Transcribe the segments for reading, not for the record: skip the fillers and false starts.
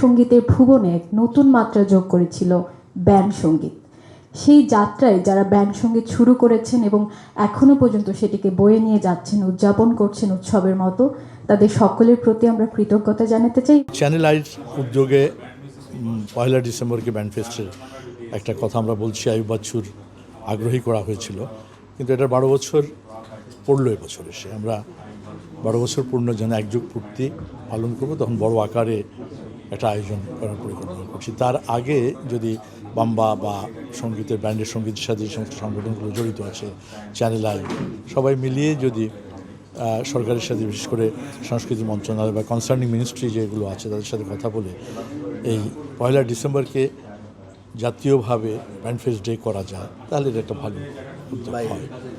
সঙ্গীতের ভুবনে এক নতুন মাত্রা যোগ করেছিল ব্যান্ড সঙ্গীত। সেই যাত্রায় যারা ব্যান্ড সঙ্গীত শুরু করেছেন এবং এখনও পর্যন্ত সেটিকে বয়ে নিয়ে যাচ্ছেন, উদযাপন করছেন উৎসবের মতো, তাদের সকলের প্রতি আমরা কৃতজ্ঞতা জানাতে চাই। চ্যানেল আইর উদ্যোগে 1 ডিসেম্বরকে ব্যান্ড ফেস্টের একটা কথা আমরা বলছি, আইয়ুব বাচ্চুর আগ্রহী করা হয়েছিল, কিন্তু এটা 12 বছর পড়লো এবছর এসে। আমরা 12 বছর পূর্ণ যেন একযুগ পূর্তি পালন করবো, তখন বড় আকারে একটা আয়োজন করার পরিকল্পনা করছি। তার আগে যদি বাম্বা বা সঙ্গীতের ব্যান্ডের সঙ্গীতের সাথে যে সমস্ত সংগঠনগুলো জড়িত আছে, চ্যানেল আই, সবাই মিলিয়ে যদি সরকারের সাথে, বিশেষ করে সংস্কৃতি মন্ত্রণালয় বা কনসার্নিং মিনিস্ট্রি যেগুলো আছে তাদের সাথে কথা বলে এই 1 ডিসেম্বরকে জাতীয়ভাবে ব্যান্ড ফেস্ট ডে করা যায়, তাহলে এটা একটা ভালো ভাই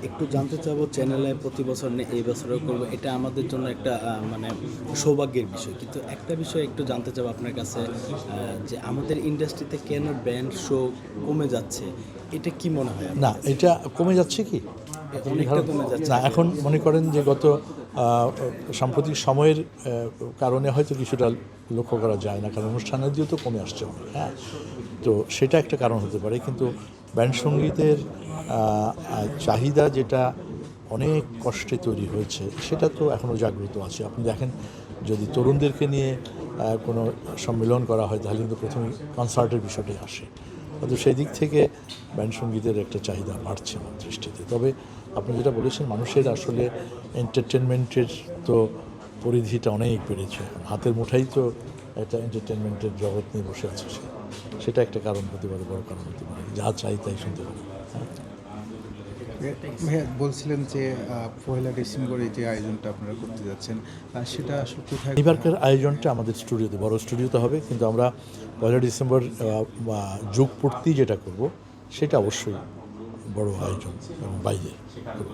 একটু জানতে চাবো, চ্যানেলে প্রতি বছর এই বছরও করবো, এটা আমাদের জন্য একটা মানে সৌভাগ্যের বিষয়। কিন্তু একটা বিষয় একটু জানতে চাবো আপনার কাছে, যে আমাদের ইন্ডাস্ট্রিতে কেন ব্যান্ড শো কমে যাচ্ছে, এটা কি মনে হয়? না, এটা কমে যাচ্ছে কি অনেকটা কমে যাচ্ছে না, এখন মনে করেন যে গত সাম্প্রতিক সময়ের কারণে হয়তো কিছুটা লক্ষ্য করা যায় না, কারণ অনুষ্ঠানের দিয়েও তো কমে আসছে অনেক। হ্যাঁ, তো সেটা একটা কারণ হতে পারে, কিন্তু ব্যান্ড সঙ্গীতের চাহিদা যেটা অনেক কষ্টে তৈরি হয়েছে সেটা তো এখনও জাগ্রত আছে। আপনি দেখেন, যদি তরুণদেরকে নিয়ে কোনো সম্মেলন করা হয় তাহলে কিন্তু প্রথমে কনসার্টের বিষয়টাই আসে। তো সেই দিক থেকে ব্যান্ড সঙ্গীতের একটা চাহিদা বাড়ছে আমার দৃষ্টিতে। তবে আপনি যেটা বলেছেন, মানুষের আসলে এন্টারটেনমেন্টের তো পরিধিটা অনেক বেড়েছে, হাতের মুঠাই তো একটা এন্টারটেনমেন্টের জগৎ নিয়ে বসে আছে। সেটা একটা কারণ হতে পারে, বড় কারণ হতে পারে, যা চাই তাই শুনতে পারি। ভাইয়া বলছিলেন যে 1 ডিসেম্বরে যে আয়োজনটা আপনারা করতে যাচ্ছেন, সেটা আসলে কোথায়? এবারকার আয়োজনটা আমাদের স্টুডিওতে, বড় স্টুডিওতে হবে, কিন্তু আমরা 1 ডিসেম্বর যুগ পূর্তি যেটা করব সেটা অবশ্যই বড় আয়োজন এবং বাইরে,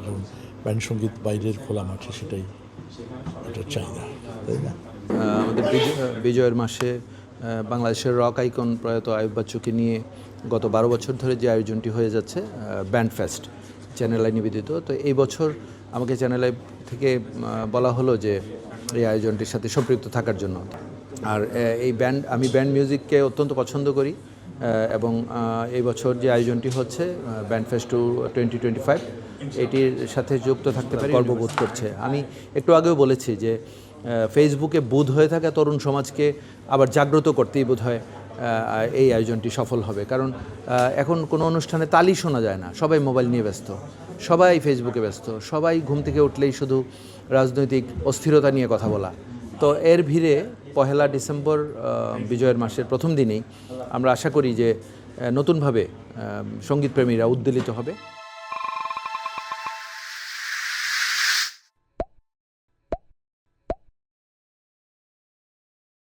যেমন ব্যান্ড সঙ্গীত বাইরের খোলা মাঠে, সেটাই এটার চাহিদা, তাই না? আমাদের বিজয়ের মাসে বাংলাদেশের রক আইকন প্রয়াত আইয়ুব বাচ্চুকে নিয়ে গত 12 বছর ধরে যে আয়োজনটি হয়ে যাচ্ছে, ব্যান্ড ফেস্ট, চ্যানেল আই নিবেদিত। তো এই বছর আমাকে চ্যানেল আই থেকে বলা হলো যে এই আয়োজনটির সাথে সম্পৃক্ত থাকার জন্য। আর আমি ব্যান্ড মিউজিককে অত্যন্ত পছন্দ করি, এবং এই বছর যে আয়োজনটি হচ্ছে ব্যান্ড ফেস্ট 2025, এটির সাথে যুক্ত থাকতে পারি, গর্ববোধ করছে। আমি একটু আগেও বলেছি যে ফেসবুকে বুঁদ হয়ে থাকা তরুণ সমাজকে আবার জাগ্রত করতেই বোধ হয় এই আয়োজনটি সফল হবে। কারণ এখন কোনো অনুষ্ঠানে তালি শোনা যায় না, সবাই মোবাইল নিয়ে ব্যস্ত, সবাই ফেসবুকে ব্যস্ত, সবাই ঘুম থেকে উঠলেই শুধু রাজনৈতিক অস্থিরতা নিয়ে কথা বলা। তো এর ভিড়ে 1 ডিসেম্বর বিজয়ের মাসের প্রথম দিনেই আমরা আশা করি যে নতুনভাবে সঙ্গীতপ্রেমীরা উদ্বেলিত হবে।